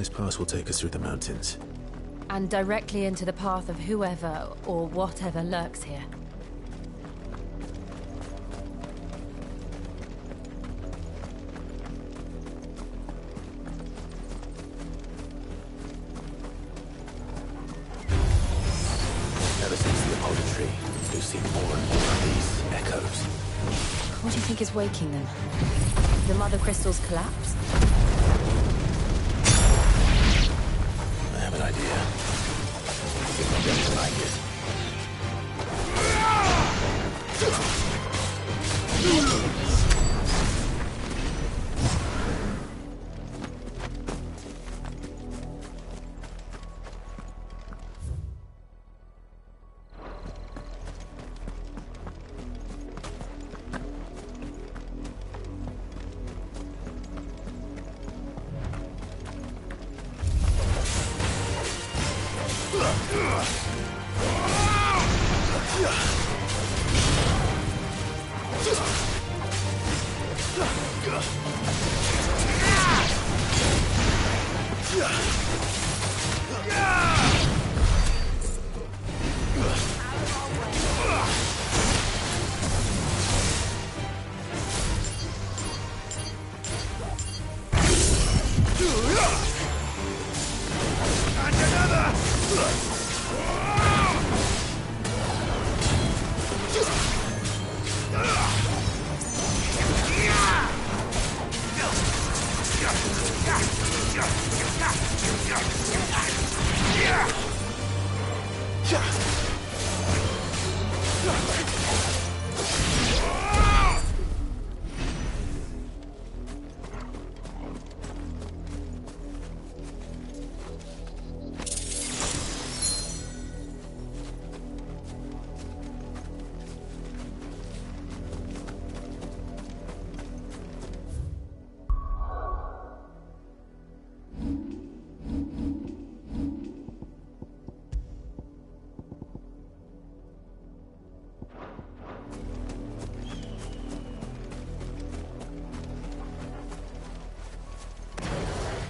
This pass will take us through the mountains. And directly into the path of whoever or whatever lurks here. Ever since the Apollo tree, we've seen more and more of these echoes. What do you think is waking them? The mother crystals collapse? I have an idea. You're going to like it.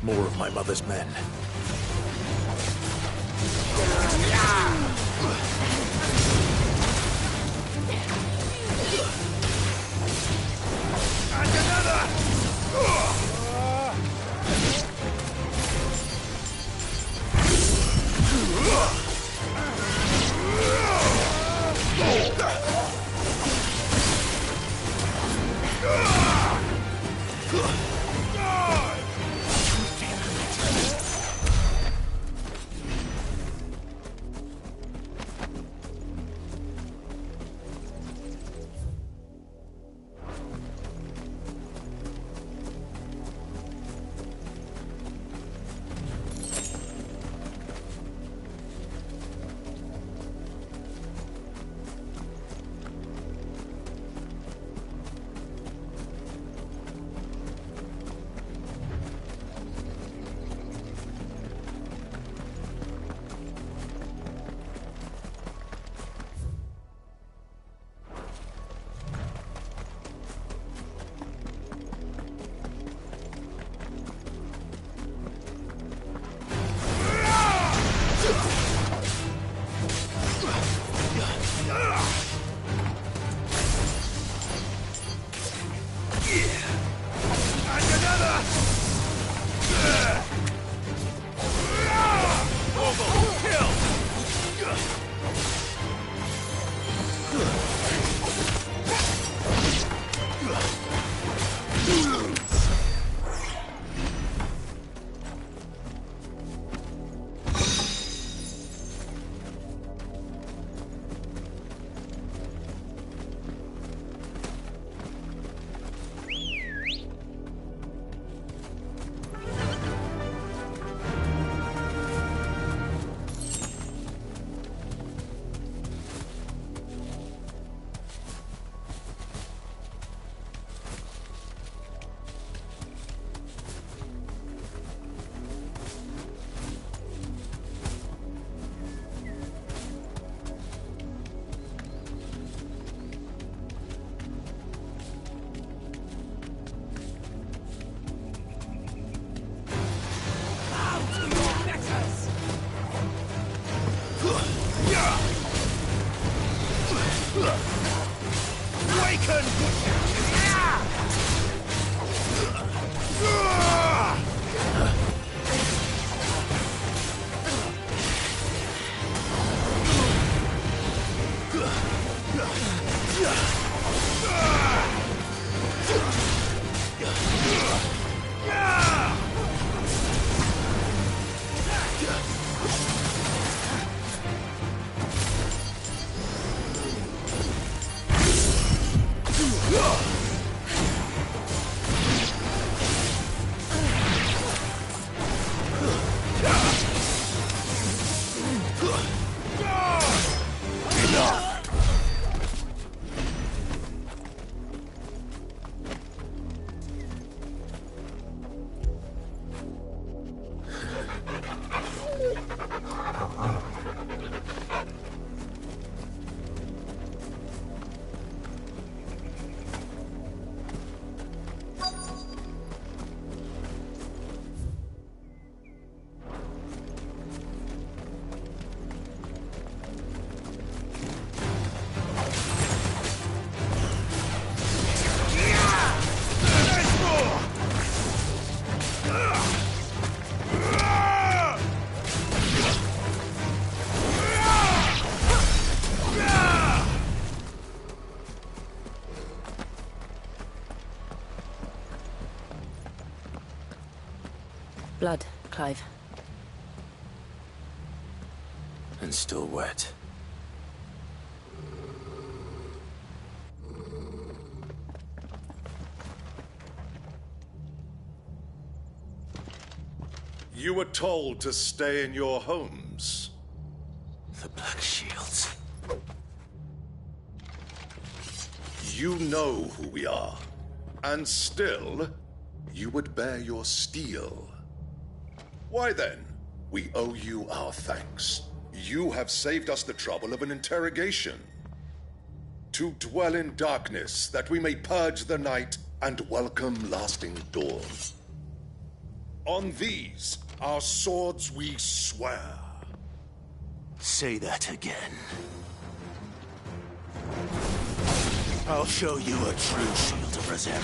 More of my mother's men. And another! Blood, Clive. And still wet. You were told to stay in your homes. The Black Shields. You know who we are. And still, you would bear your steel. Why then? We owe you our thanks. You have saved us the trouble of an interrogation. To dwell in darkness, that we may purge the night and welcome lasting dawn. On these, our swords we swear. Say that again. I'll show you a true shield of Rosaria.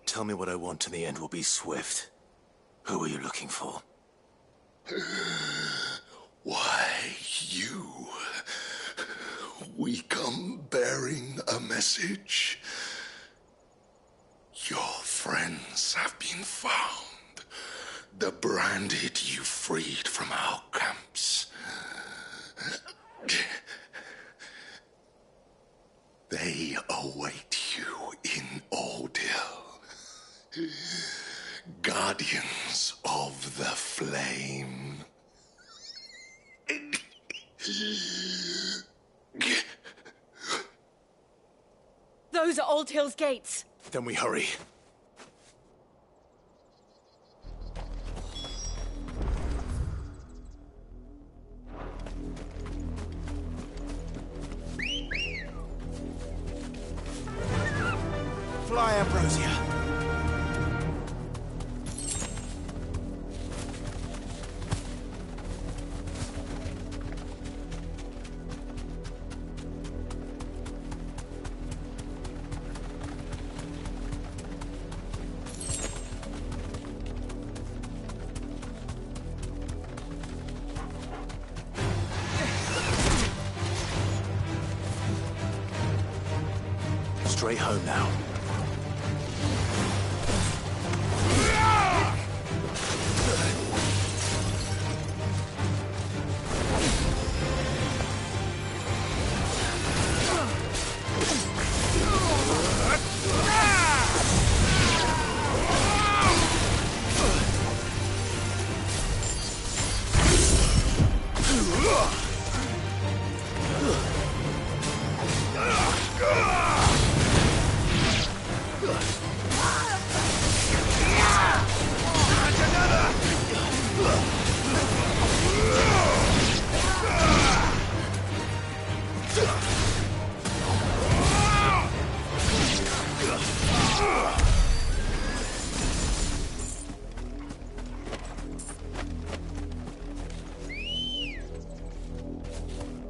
Tell me what I want and the end will be swift. Who are you looking for? Why, you. We come bearing a message. Your friends have been found. The branded you freed from our camps. They await you in Oldhill. Guardians of the Flame. Those are Old Hill's gates. Then we hurry. Fly, Ambrosia. Straight home now.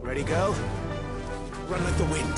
Ready, girl? Run like the wind.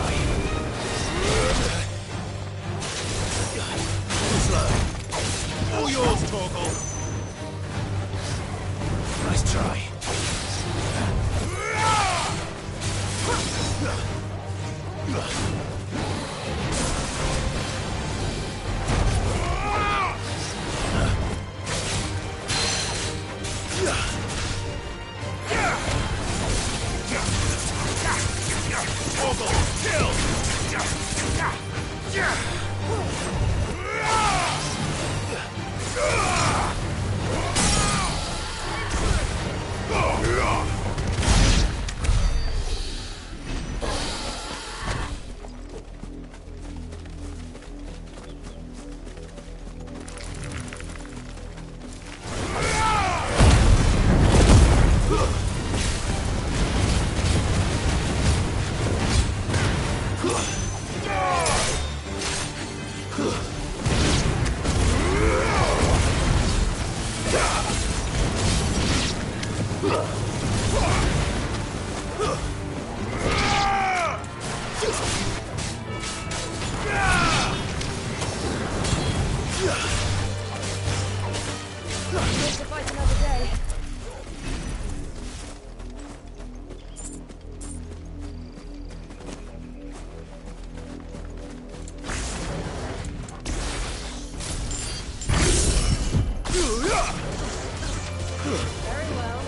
try. All yours, Torgal. Nice try. Live to fight another day. Very well.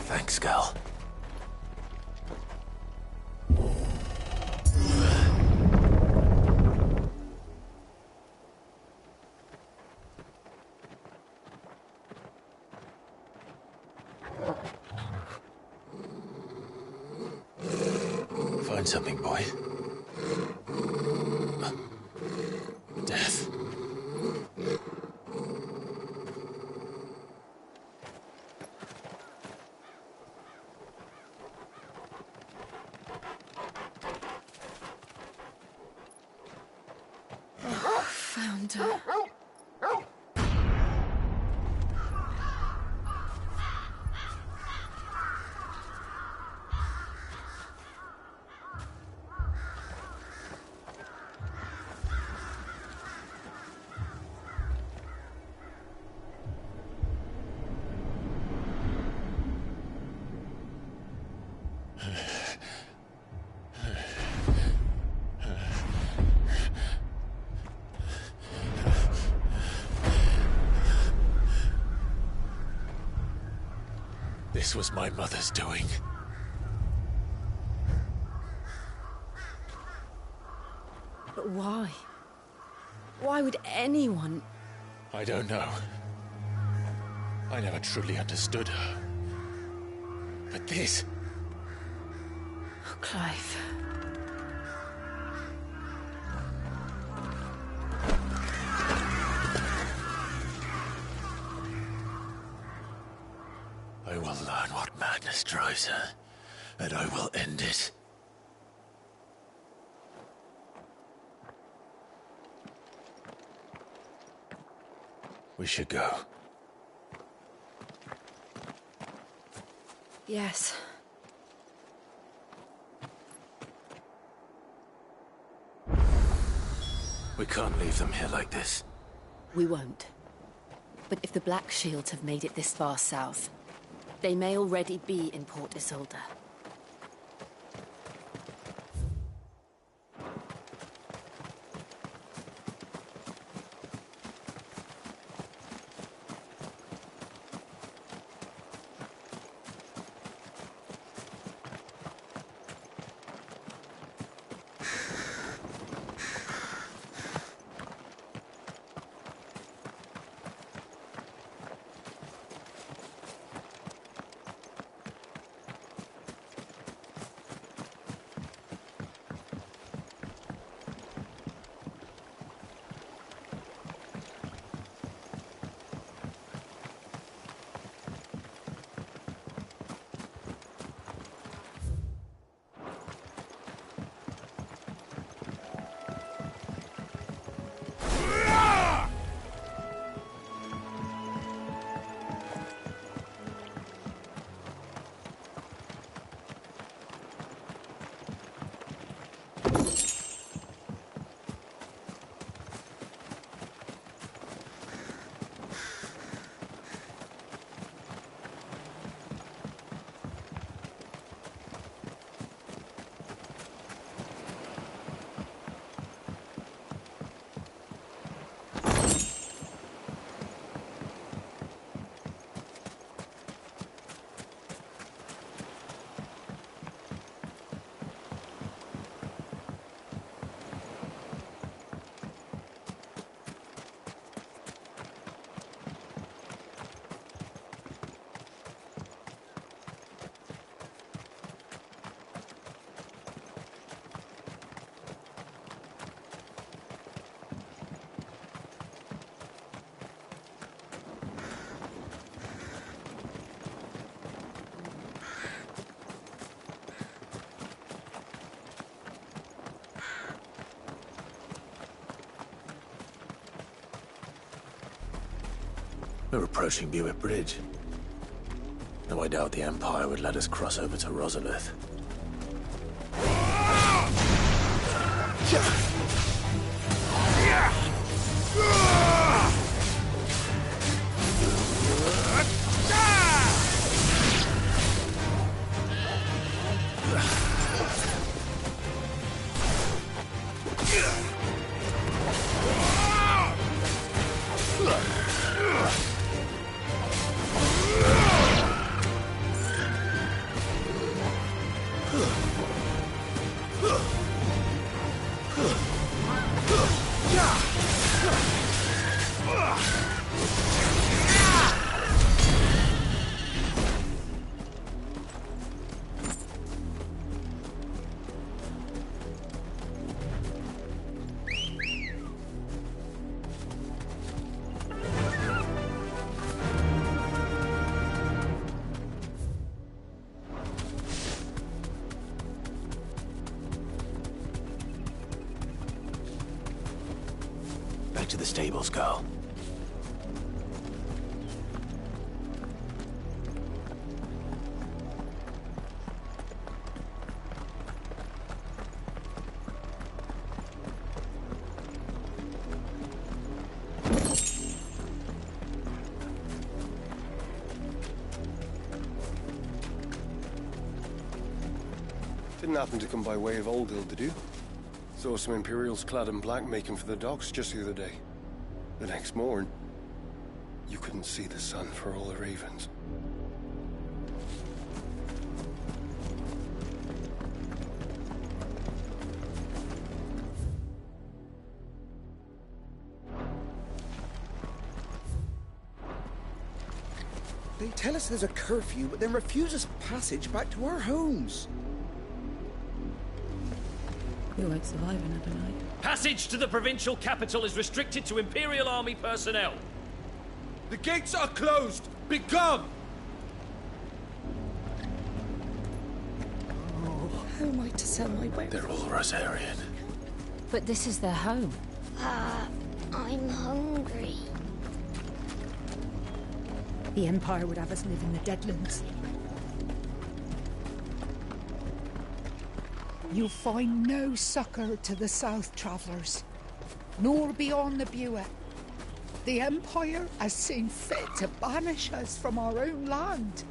Thanks, Gal. Find something, boy. Death. Found her. This was my mother's doing. But why? Why would anyone... I don't know. I never truly understood her. But this... Oh, Clive. I will learn what madness drives her, and I will end it. We should go. Yes. We can't leave them here like this. We won't. But if the Black Shields have made it this far south, they may already be in Port Isolde. We're approaching Buick Bridge. Though I doubt the Empire would let us cross over to Rosalith. Back to the stables, girl. Didn't happen to come by way of Oldhill, did you? Saw some Imperials clad in black making for the docks just the other day. The next morn, you couldn't see the sun for all the ravens. They tell us there's a curfew, but then refuse us passage back to our homes. We won't survive another night. Passage to the provincial capital is restricted to Imperial Army personnel. The gates are closed! Be gone! How am I to sell my wares? They're all Rosarian. But this is their home. I'm hungry. The Empire would have us live in the Deadlands. You'll find no succor to the south, travellers. nor beyond the Buet. The Empire has seen fit to banish us from our own land.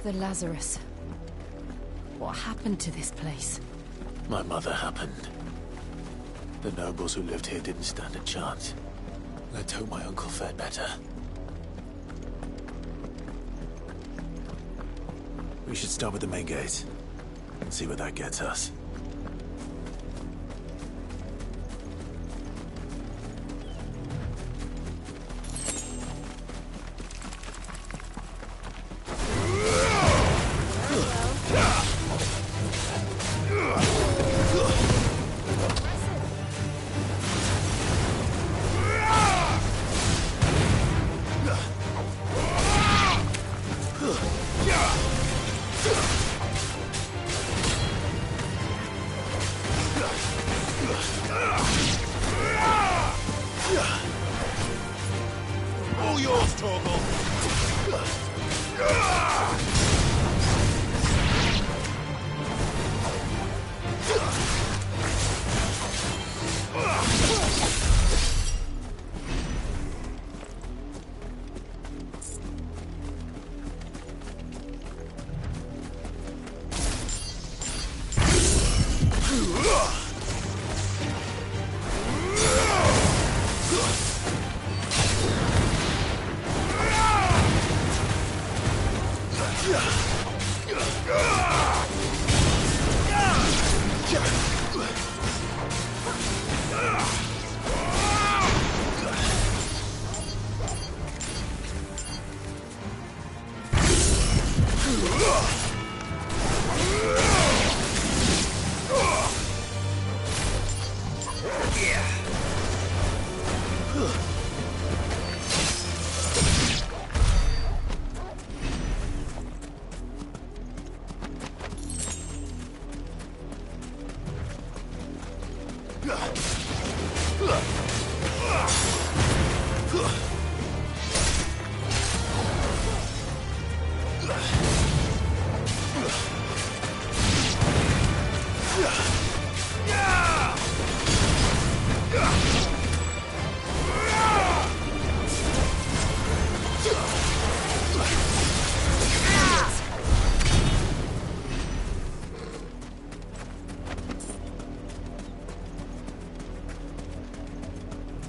The Lazarus. What happened to this place? My mother happened. The nobles who lived here didn't stand a chance. Let's hope my uncle fared better. We should start with the main gate and see where that gets us. All yours, Torgal.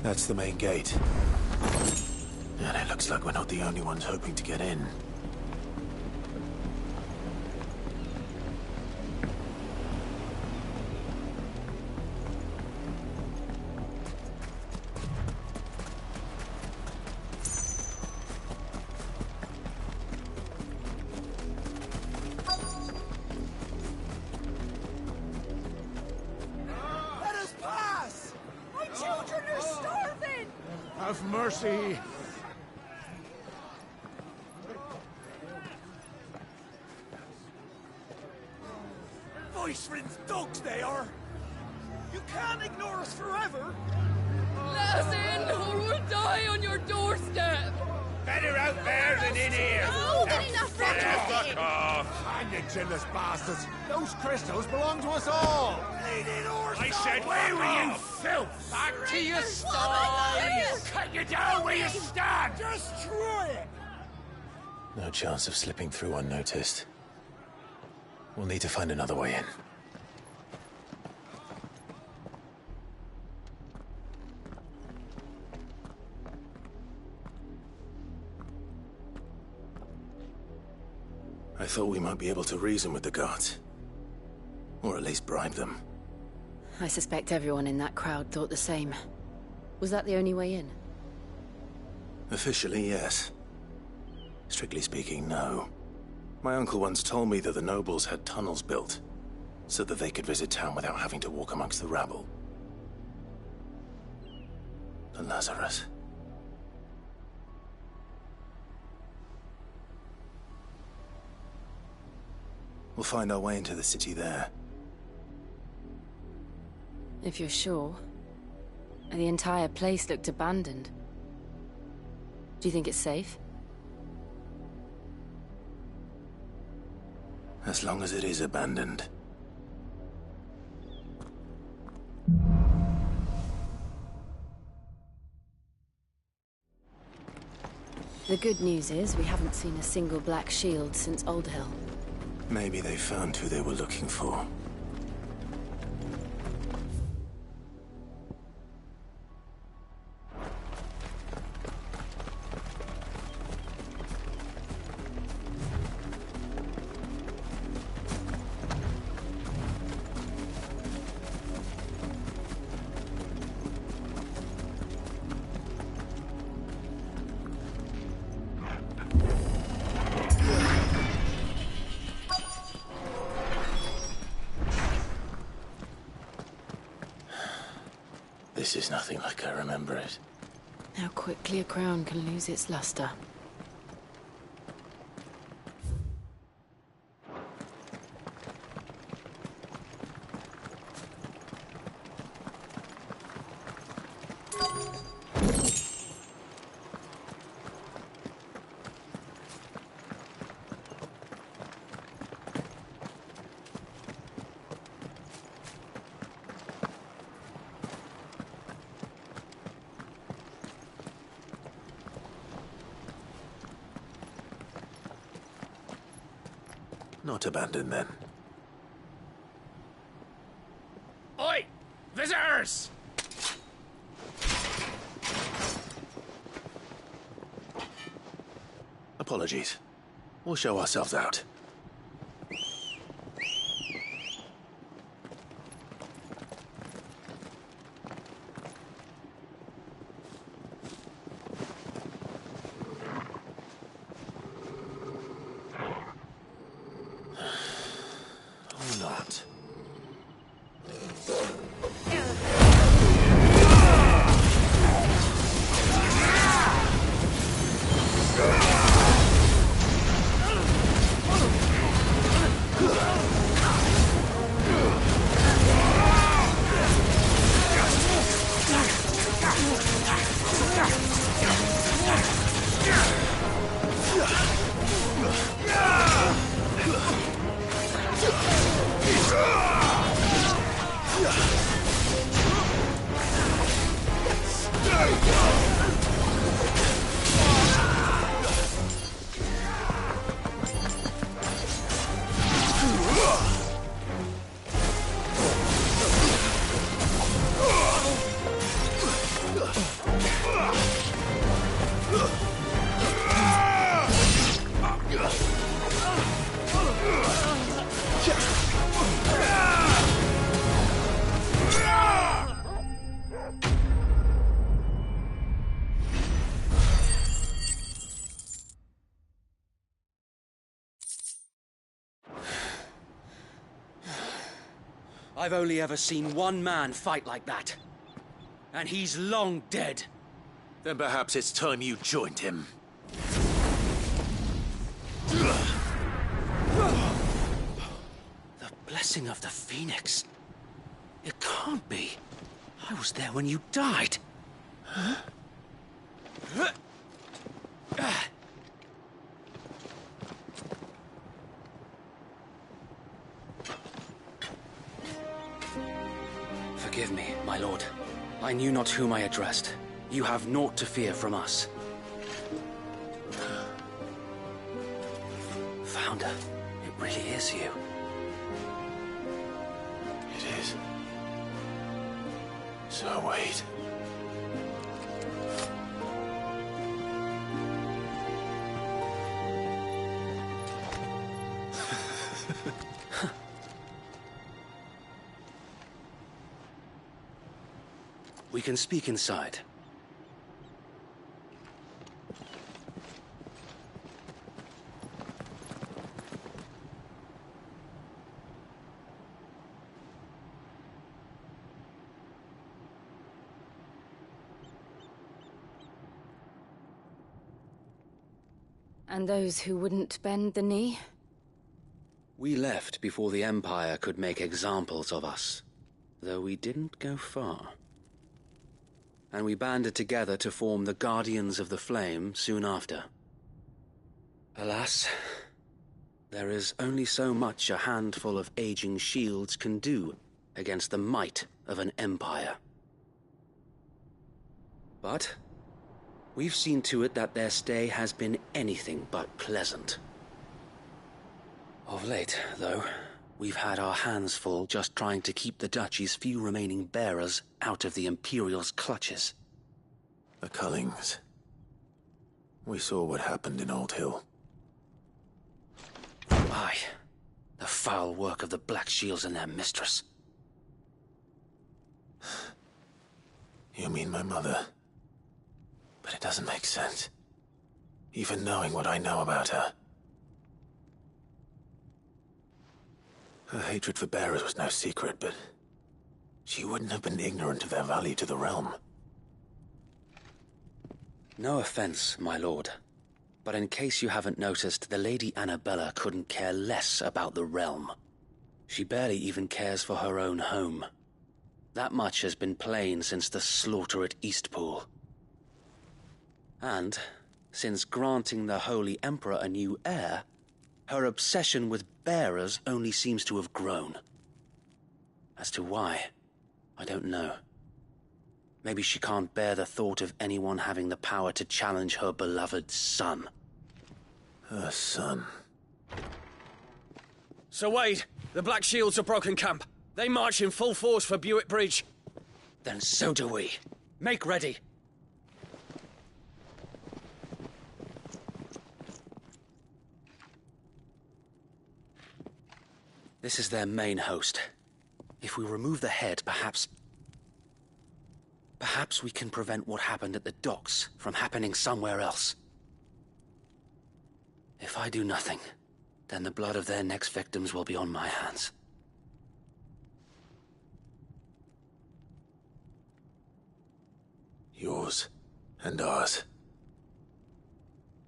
That's the main gate. And it looks like we're not the only ones hoping to get in. Let us pass! My children are starving! Have mercy! Voice-rinse dogs they are! You can't ignore us forever! Let us in, or we'll die on your doorstep! Better out there than in here! Oh, enough Fuck off! Hang you chinless bastards! Those crystals belong to us all! I said, where were you, filth? Back to your sties! Cut you down where you stand! Destroy it! No chance of slipping through unnoticed. We'll need to find another way in. I thought we might be able to reason with the guards. Or at least bribe them. I suspect everyone in that crowd thought the same. Was that the only way in? Officially, yes. Strictly speaking, no. My uncle once told me that the nobles had tunnels built, so that they could visit town without having to walk amongst the rabble. The Lazarus. We'll find our way into the city there. If you're sure. The entire place looked abandoned. Do you think it's safe? As long as it is abandoned. The good news is we haven't seen a single black shield since Old Hill. Maybe they found who they were looking for. This is nothing like I remember it. How quickly a crown can lose its luster. Not abandoned, then. Oi! Visitors! Apologies. We'll show ourselves out. Not. I've only ever seen one man fight like that. And he's long dead. Then perhaps it's time you joined him. The blessing of the Phoenix. It can't be. I was there when you died. Huh? Forgive me, my lord. I knew not whom I addressed. You have naught to fear from us. Founder, it really is you. It is. So wait. We can speak inside. And those who wouldn't bend the knee? We left before the Empire could make examples of us, though we didn't go far. And we banded together to form the Guardians of the Flame soon after. Alas, there is only so much a handful of aging shields can do against the might of an empire. But we've seen to it that their stay has been anything but pleasant. Of late, though, we've had our hands full just trying to keep the Duchy's few remaining bearers out of the Imperial's clutches. The Cullings. We saw what happened in Old Hill. Aye. The foul work of the Black Shields and their mistress. You mean my mother? But it doesn't make sense. Even knowing what I know about her. Her hatred for bearers was no secret, but she wouldn't have been ignorant of their value to the realm. No offense, my lord, but in case you haven't noticed, the Lady Annabella couldn't care less about the realm. She barely even cares for her own home. That much has been plain since the slaughter at Eastpool. And, since granting the Holy Emperor a new heir, her obsession with bearers only seems to have grown. As to why, I don't know. Maybe she can't bear the thought of anyone having the power to challenge her beloved son. Her son? Sir Wade, the Black Shields have broken camp. They march in full force for Buick Bridge. Then so do we. Make ready. This is their main host. If we remove the head, perhaps we can prevent what happened at the docks from happening somewhere else. If I do nothing, then the blood of their next victims will be on my hands. Yours and ours.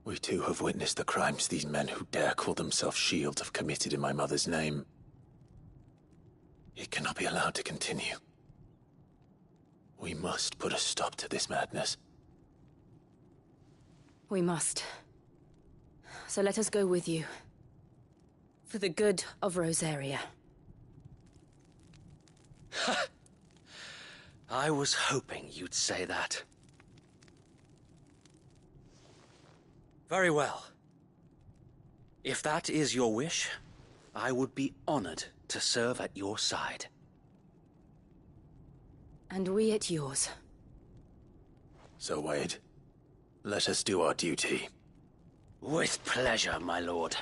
We too have witnessed the crimes these men who dare call themselves Shields have committed in my mother's name. It cannot be allowed to continue. We must put a stop to this madness. We must. So let us go with you. For the good of Rosaria. I was hoping you'd say that. Very well. If that is your wish, I would be honored to serve at your side. And we at yours. So, Wade, let us do our duty. With pleasure, my lord.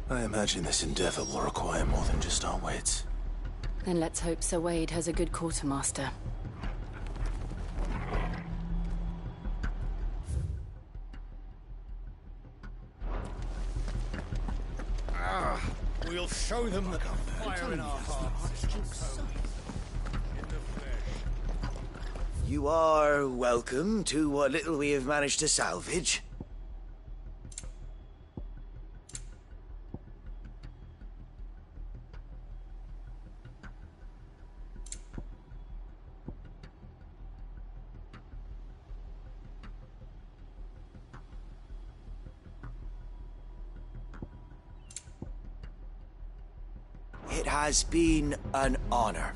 I imagine this endeavor will require more than just our wits. Then let's hope Sir Wade has a good quartermaster. We'll show them the fire in our hearts. In the flesh. You are welcome to what little we have managed to salvage. It has been an honor.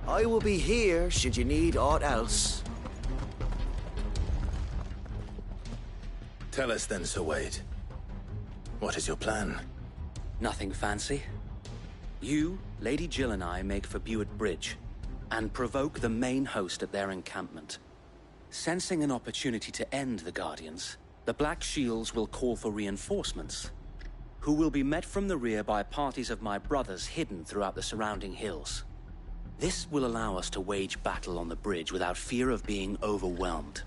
I will be here should you need aught else. Tell us then, Sir Wade. What is your plan? Nothing fancy. You, Lady Jill and I make for Buett Bridge, and provoke the main host at their encampment. Sensing an opportunity to end the Guardians, the Black Shields will call for reinforcements, who will be met from the rear by parties of my brothers hidden throughout the surrounding hills. This will allow us to wage battle on the bridge without fear of being overwhelmed.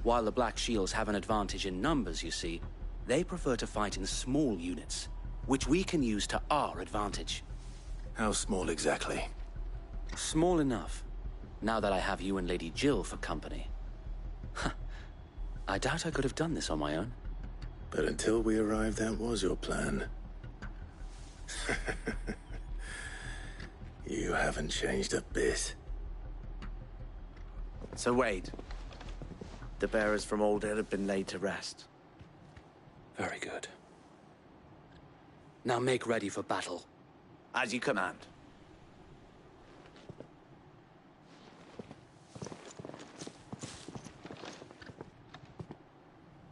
While the Black Shields have an advantage in numbers, you see, they prefer to fight in small units, which we can use to our advantage. How small exactly? Small enough, now that I have you and Lady Jill for company. I doubt I could have done this on my own. But until we arrived, that was your plan. You haven't changed a bit. Sir Wade, the bearers from Old Hill have been laid to rest. Very good. Now make ready for battle. As you command.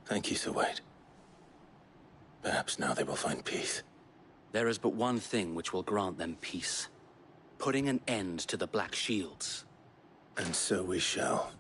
Thank you, Sir Wade. Perhaps now they will find peace. There is but one thing which will grant them peace. Putting an end to the Black Shields. And so we shall.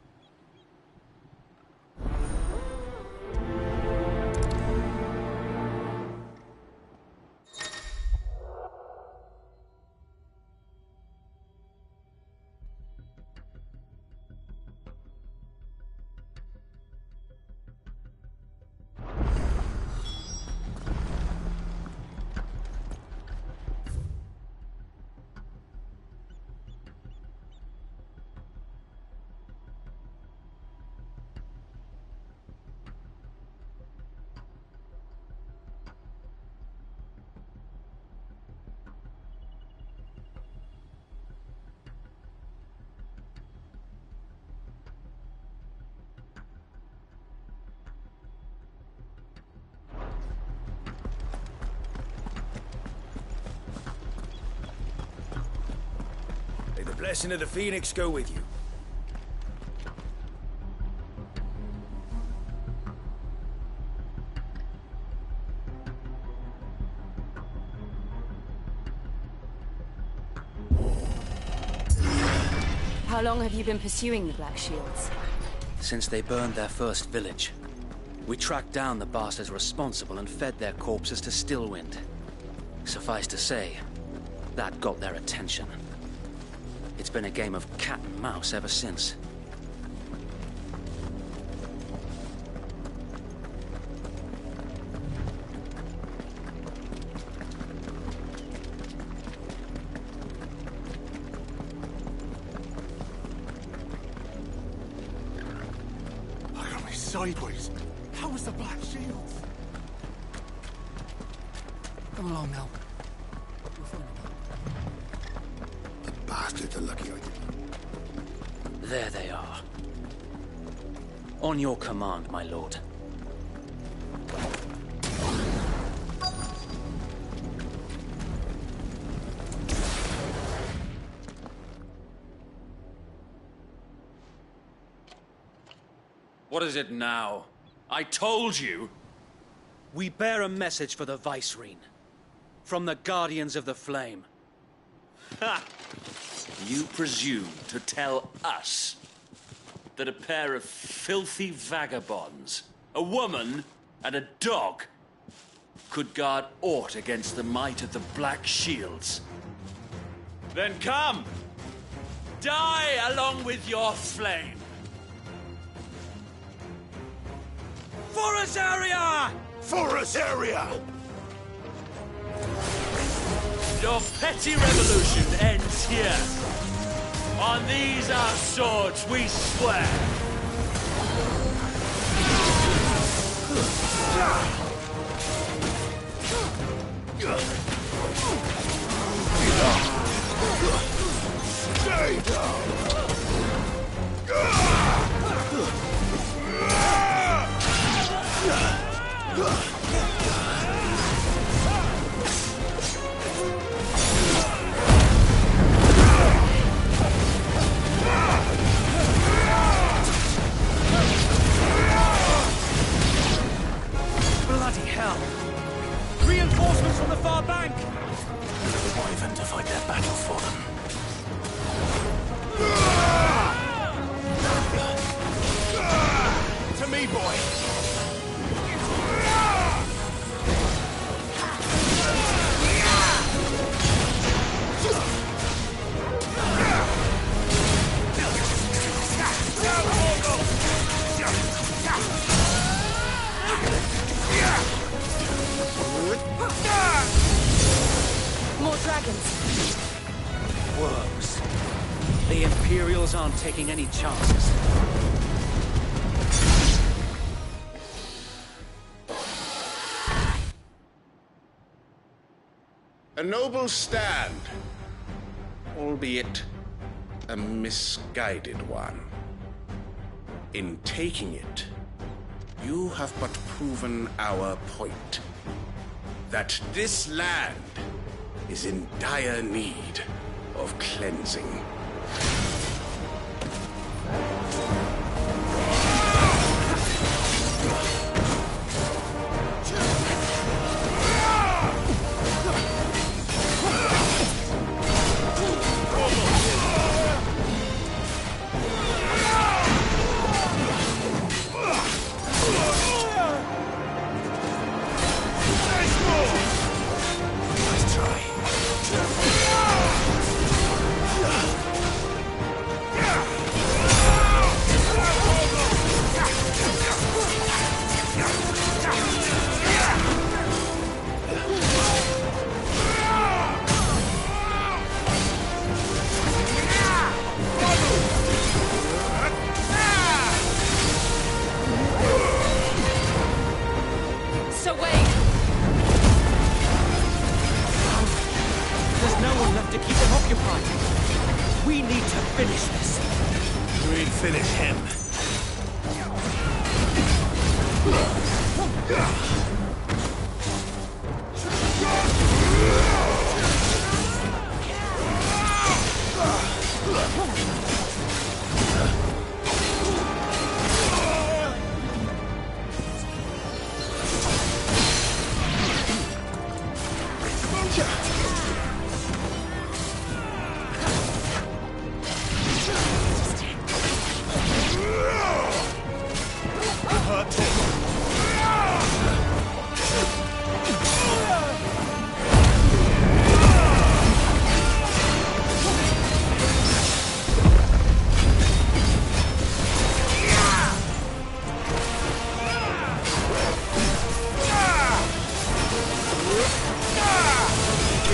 May the blessing of the Phoenix go with you. How long have you been pursuing the Black Shields? Since they burned their first village. We tracked down the bastards responsible and fed their corpses to Stillwind. Suffice to say, that got their attention. It's been a game of cat and mouse ever since. I got me sideways. How was the Black Shields? Come along now. The bastards are lucky I did. There they are. On your command, my lord. What is it now? I told you! We bear a message for the Vicereine. From the Guardians of the Flame. Ha! You presume to tell us that a pair of filthy vagabonds, a woman and a dog, could guard aught against the might of the Black Shields. Then come! Die along with your flame! For Azaria! For Azaria! Your petty revolution ends here. On these our swords we swear. Stay down! Bloody hell! Reinforcements from the far bank! Or even to fight their battle for them. To me, boy! More dragons. Worms. The Imperials aren't taking any chances. A noble stand, albeit a misguided one. In taking it, you have but proven our point. That this land is in dire need of cleansing.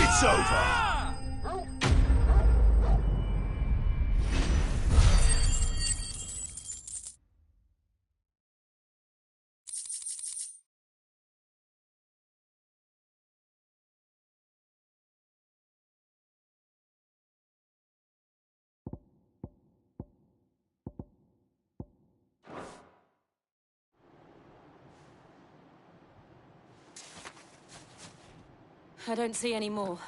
It's over! I don't see any more.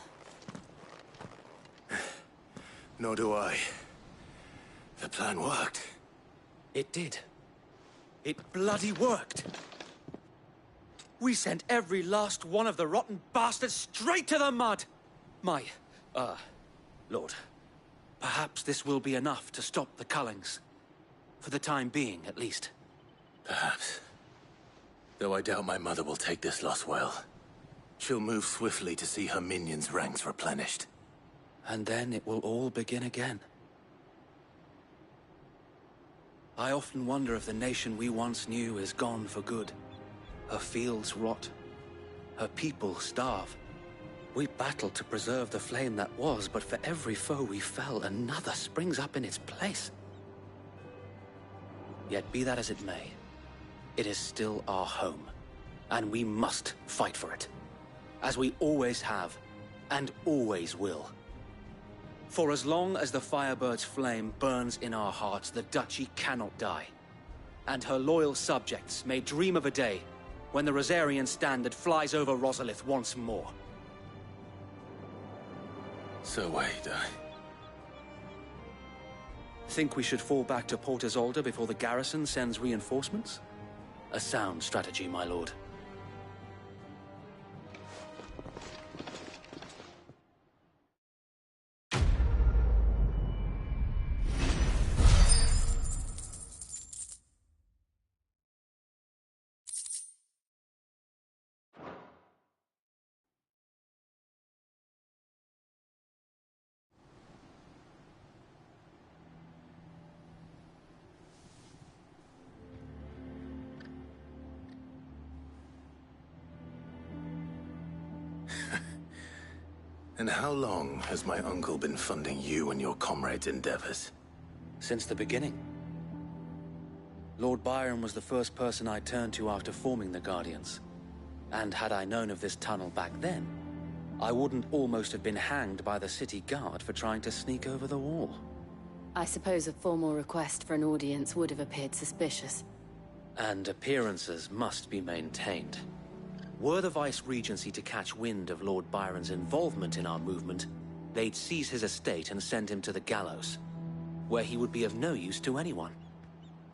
Nor do I. The plan worked. It did. It bloody worked. We sent every last one of the rotten bastards straight to the mud! Lord, perhaps this will be enough to stop the Cullings. For the time being, at least. Perhaps. Though I doubt my mother will take this loss well. She'll move swiftly to see her minions' ranks replenished. And then it will all begin again. I often wonder if the nation we once knew is gone for good. Her fields rot. Her people starve. We battled to preserve the flame that was, but for every foe we fell, another springs up in its place. Yet be that as it may, it is still our home, and we must fight for it, as we always have, and always will. For as long as the Firebird's flame burns in our hearts, the Duchy cannot die. And her loyal subjects may dream of a day when the Rosarian standard flies over Rosalith once more. So wait, Think we should fall back to Port Isolde before the garrison sends reinforcements? A sound strategy, my lord. And how long has my uncle been funding you and your comrades' endeavors? Since the beginning. Lord Byron was the first person I turned to after forming the Guardians. And had I known of this tunnel back then, I wouldn't almost have been hanged by the city guard for trying to sneak over the wall. I suppose a formal request for an audience would have appeared suspicious. And appearances must be maintained. Were the Vice-Regency to catch wind of Lord Byron's involvement in our movement, they'd seize his estate and send him to the gallows, where he would be of no use to anyone.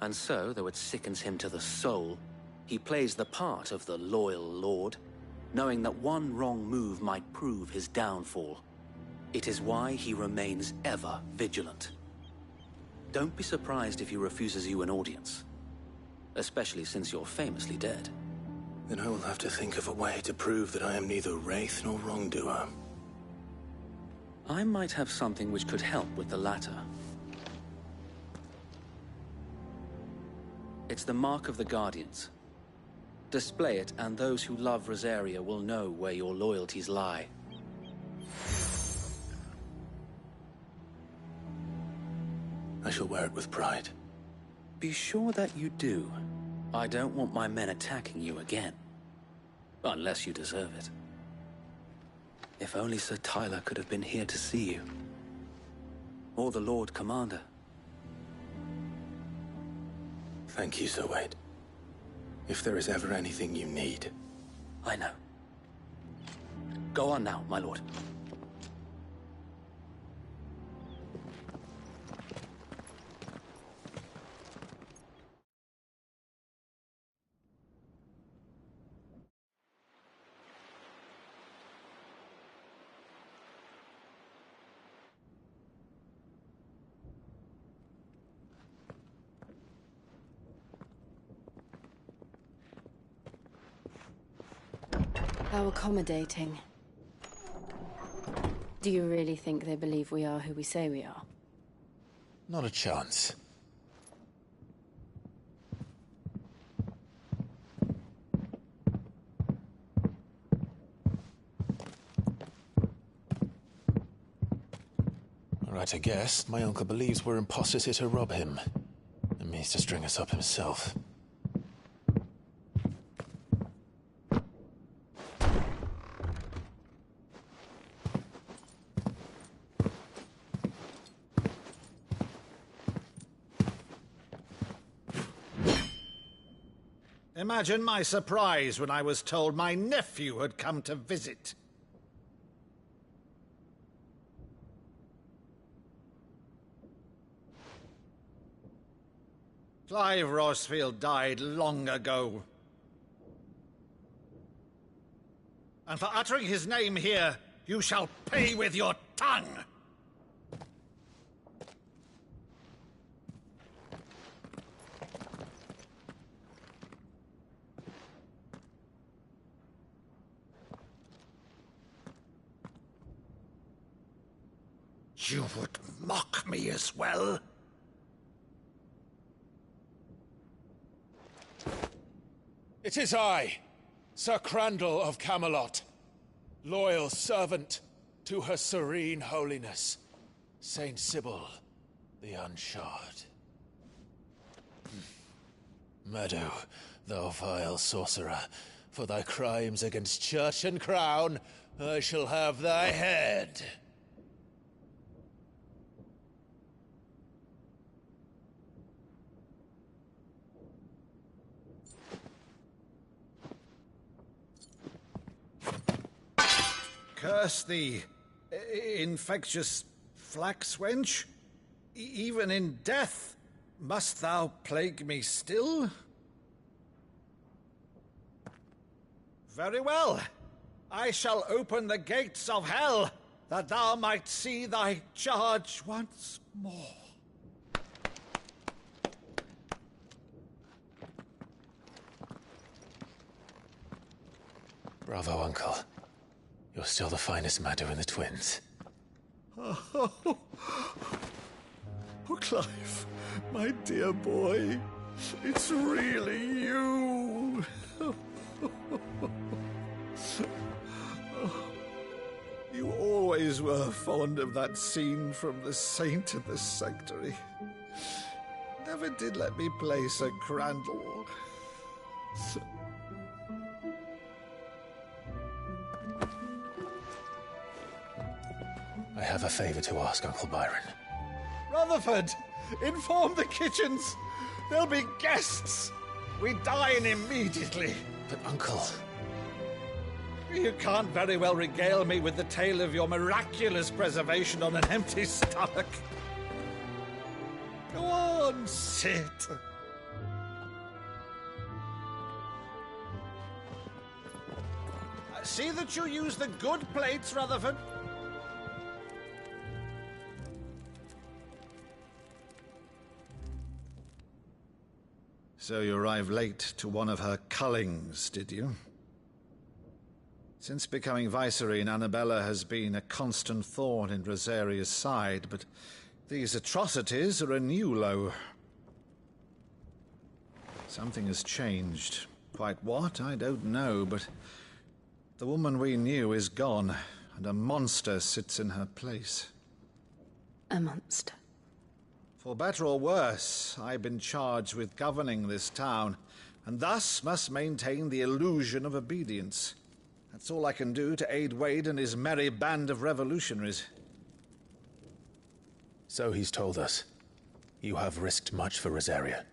And so, though it sickens him to the soul, he plays the part of the loyal lord, knowing that one wrong move might prove his downfall. It is why he remains ever vigilant. Don't be surprised if he refuses you an audience, especially since you're famously dead. Then I will have to think of a way to prove that I am neither wraith nor wrongdoer. I might have something which could help with the latter. It's the mark of the Guardians. Display it, and those who love Rosaria will know where your loyalties lie. I shall wear it with pride. Be sure that you do. I don't want my men attacking you again. Unless you deserve it. If only Sir Tyler could have been here to see you. Or the Lord Commander. Thank you, Sir Wade. If there is ever anything you need... I know. Go on now, my lord. How accommodating. Do you really think they believe we are who we say we are? Not a chance. Right, I guess. My uncle believes we're imposters here to rob him. And means to string us up himself. Imagine my surprise when I was told my nephew had come to visit. Clive Rosfield died long ago. And for uttering his name here, you shall pay with your tongue! You would mock me as well? It is I, Sir Crandall of Camelot, loyal servant to Her Serene Holiness, Saint Sybil the Unshod. Meadow, thou vile sorcerer, for thy crimes against church and crown, I shall have thy head. Curse thee, infectious flax wench. Even in death, must thou plague me still? Very well. I shall open the gates of hell, that thou might see thy charge once more. Bravo, Uncle. You're still the finest Meadow in the twins. Oh, Clive, my dear boy, it's really you. You always were fond of that scene from The Saint in the Sanctuary. Never did let me play Sir Crandall. I have a favor to ask, Uncle Byron. Rutherford, inform the kitchens. There'll be guests. We dine immediately. But, Uncle... You can't very well regale me with the tale of your miraculous preservation on an empty stomach. Go on, sit. See that you use the good plates, Rutherford. So you arrived late to one of her cullings, did you? Since becoming Vicereine, Annabella has been a constant thorn in Rosaria's side, but these atrocities are a new low. Something has changed. Quite what, I don't know, but the woman we knew is gone, and a monster sits in her place. A monster? For better or worse, I've been charged with governing this town, and thus must maintain the illusion of obedience. That's all I can do to aid Wade and his merry band of revolutionaries. So he's told us. You have risked much for Rosaria.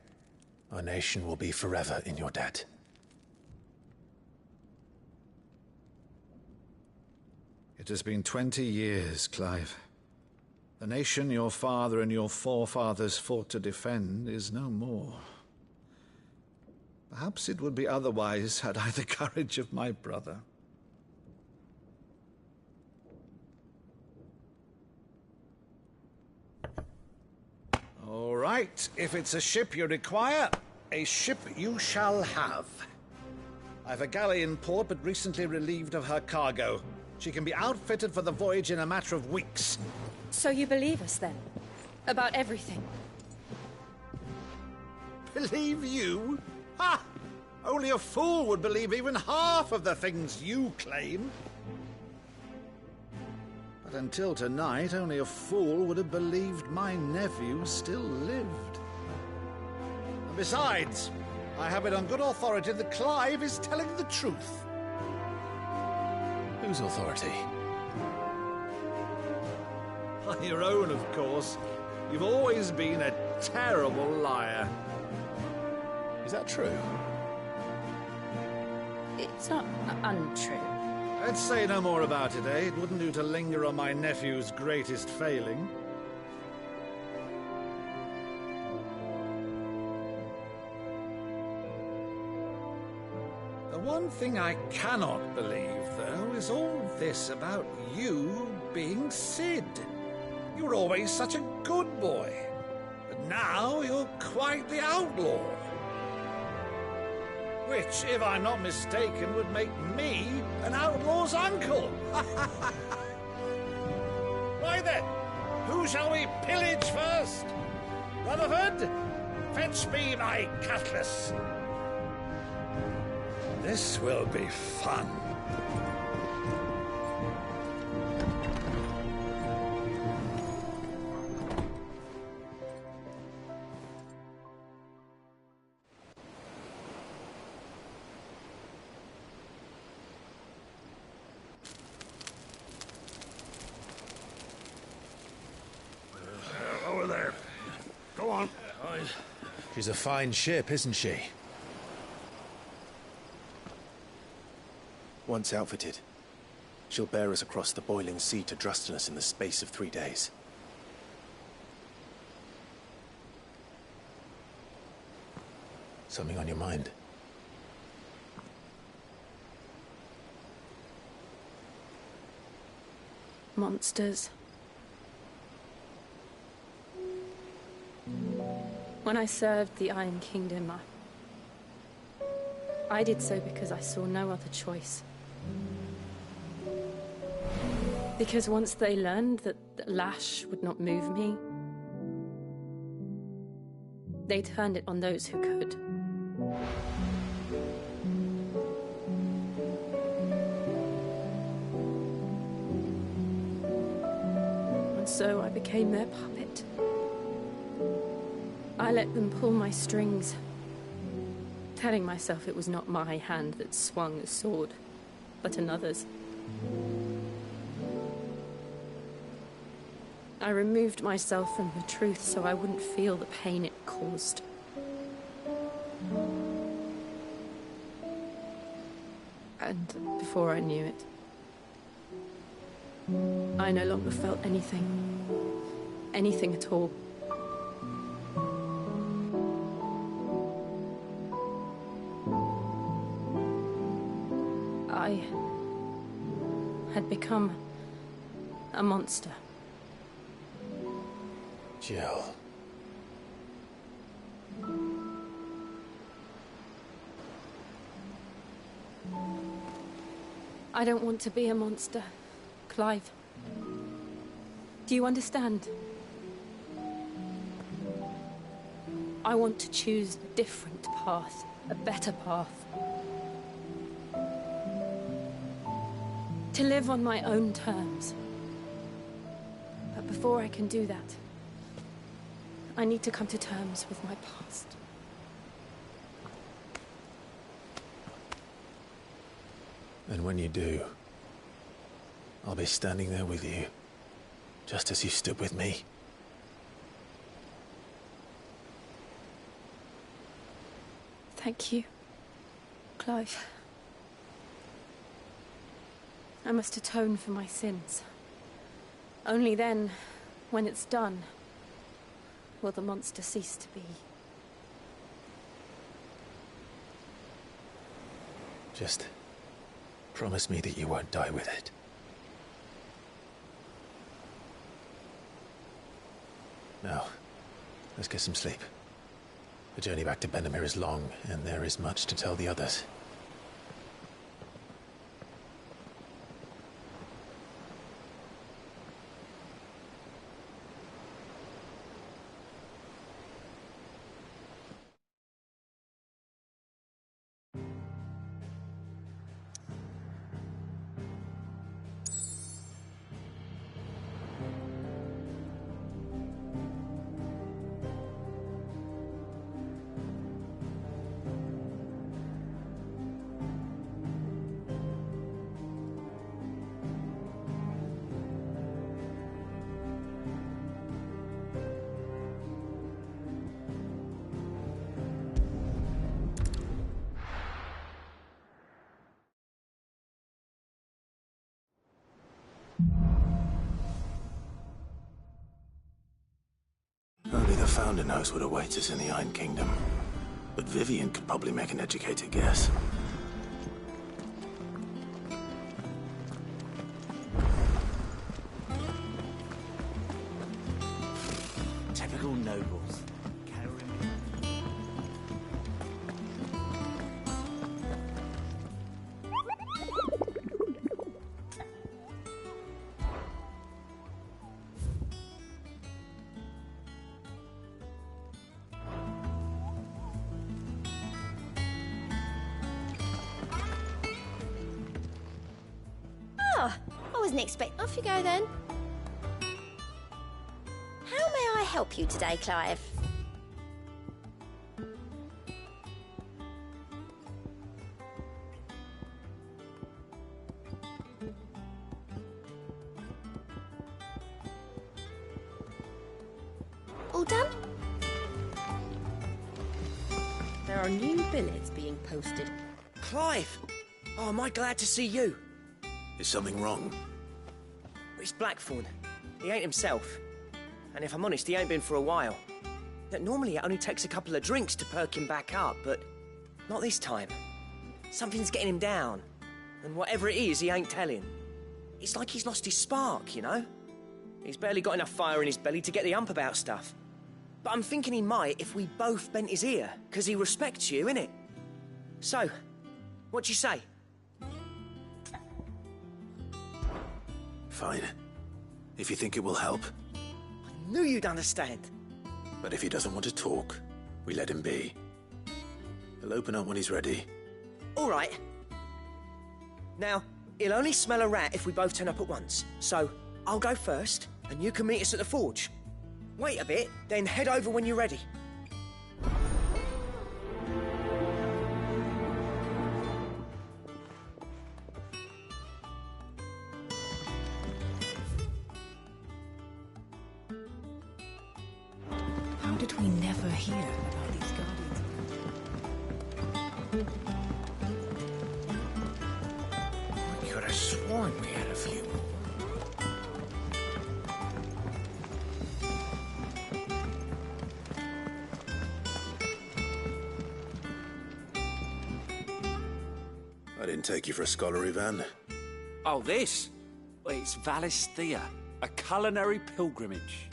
Our nation will be forever in your debt. It has been 20 years, Clive. The nation your father and your forefathers fought to defend is no more. Perhaps it would be otherwise had I the courage of my brother. All right, if it's a ship you require, a ship you shall have. I've a galley in port, but recently relieved of her cargo. She can be outfitted for the voyage in a matter of weeks. So you believe us, then? About everything? Believe you? Ha! Only a fool would believe even half of the things you claim. But until tonight, only a fool would have believed my nephew still lived. And besides, I have it on good authority that Clive is telling the truth. Whose authority? On your own, of course. You've always been a terrible liar. Is that true? It's not untrue. Let's say no more about it, eh? It wouldn't do to linger on my nephew's greatest failing. The one thing I cannot believe, though, is all this about you being Cid. You were always such a good boy, but now you're quite the outlaw. Which, if I'm not mistaken, would make me an outlaw's uncle. Why then, who Who shall we pillage first? Rutherford, fetch me my cutlass. This will be fun. Over there. Go on. She's a fine ship, isn't she? Once outfitted, she'll bear us across the boiling sea to Drustinus in the space of 3 days. Something on your mind? Monsters. When I served the Iron Kingdom, I did so because I saw no other choice. Because once they learned that Lash would not move me, they turned it on those who could. And so I became their puppet. I let them pull my strings, telling myself it was not my hand that swung a sword, but another's. I removed myself from the truth so I wouldn't feel the pain it caused. And before I knew it, I no longer felt anything. Anything at all. I had become a monster. Jill. I don't want to be a monster, Clive. Do you understand? I want to choose a different path, a better path. To live on my own terms. But before I can do that, I need to come to terms with my past. And when you do, I'll be standing there with you, just as you stood with me. Thank you, Clive. I must atone for my sins. Only then, when it's done, will the monster cease to be. Just promise me that you won't die with it. Now, let's get some sleep. The journey back to Benamir is long, and there is much to tell the others. Only the Founder knows what awaits us in the Iron Kingdom. But Vivian could probably make an educated guess. Typical nobles. Oh, I wasn't expecting. Off you go then. How may I help you today, Clive? All done? There are new billets being posted. Clive! Oh, am I glad to see you? Is something wrong? It's Blackthorn. He ain't himself. And if I'm honest, he ain't been for a while. Normally it only takes a couple of drinks to perk him back up, but not this time. Something's getting him down. And whatever it is, he ain't telling. It's like he's lost his spark, you know? He's barely got enough fire in his belly to get the ump about stuff. But I'm thinking he might if we both bent his ear, because he respects you, innit? So, what do you say? Fine. If you think it will help. I knew you'd understand. But if he doesn't want to talk, we let him be. He'll open up when he's ready. All right. Now, he'll only smell a rat if we both turn up at once. So, I'll go first, and you can meet us at the forge. Wait a bit, then head over when you're ready. How did we never hear about these Guardians? I could have sworn we had a few. I didn't take you for a scholar, Ivan. Oh, this? Well, it's Valisthea, a culinary pilgrimage.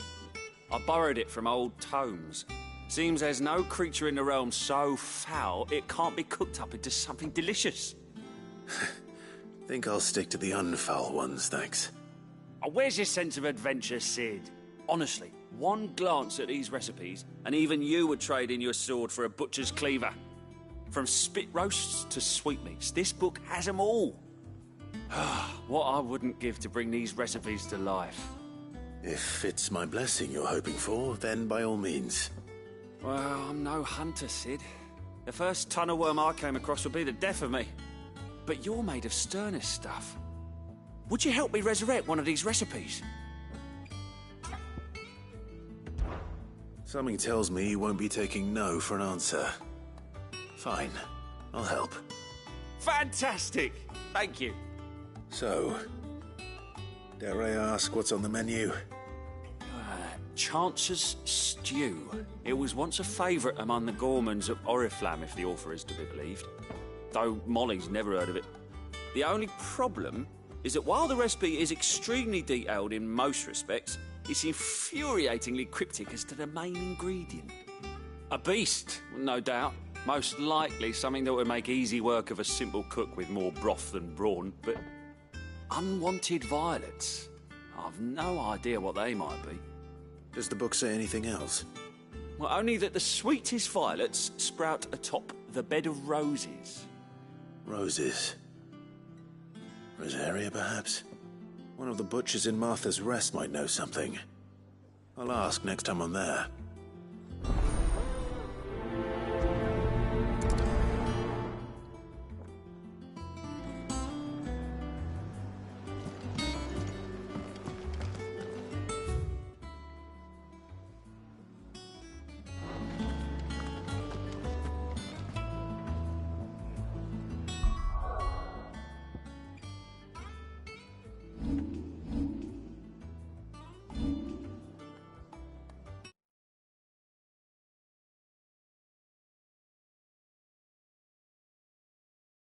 I borrowed it from old tomes. Seems there's no creature in the realm so foul it can't be cooked up into something delicious. Think I'll stick to the unfoul ones, thanks. Oh, where's your sense of adventure, Sid? Honestly, one glance at these recipes, and even you would trade in your sword for a butcher's cleaver. From spit roasts to sweetmeats, this book has them all. What I wouldn't give to bring these recipes to life. If it's my blessing you're hoping for, then by all means. Well, I'm no hunter, Sid. The first tunnel worm I came across would be the death of me. But you're made of sterner stuff. Would you help me resurrect one of these recipes? Something tells me you won't be taking no for an answer. Fine, I'll help. Fantastic! Thank you. So, dare I ask what's on the menu? Chance's Stew. It was once a favourite among the gourmands of Oriflamme, if the author is to be believed. Though Molly's never heard of it. The only problem is that while the recipe is extremely detailed in most respects, it's infuriatingly cryptic as to the main ingredient. A beast, no doubt. Most likely something that would make easy work of a simple cook with more broth than brawn, but unwanted violets. I've no idea what they might be. Does the book say anything else? Well, only that the sweetest violets sprout atop the bed of roses. Roses. Rosaria, perhaps? One of the butchers in Martha's Rest might know something. I'll ask next time I'm there.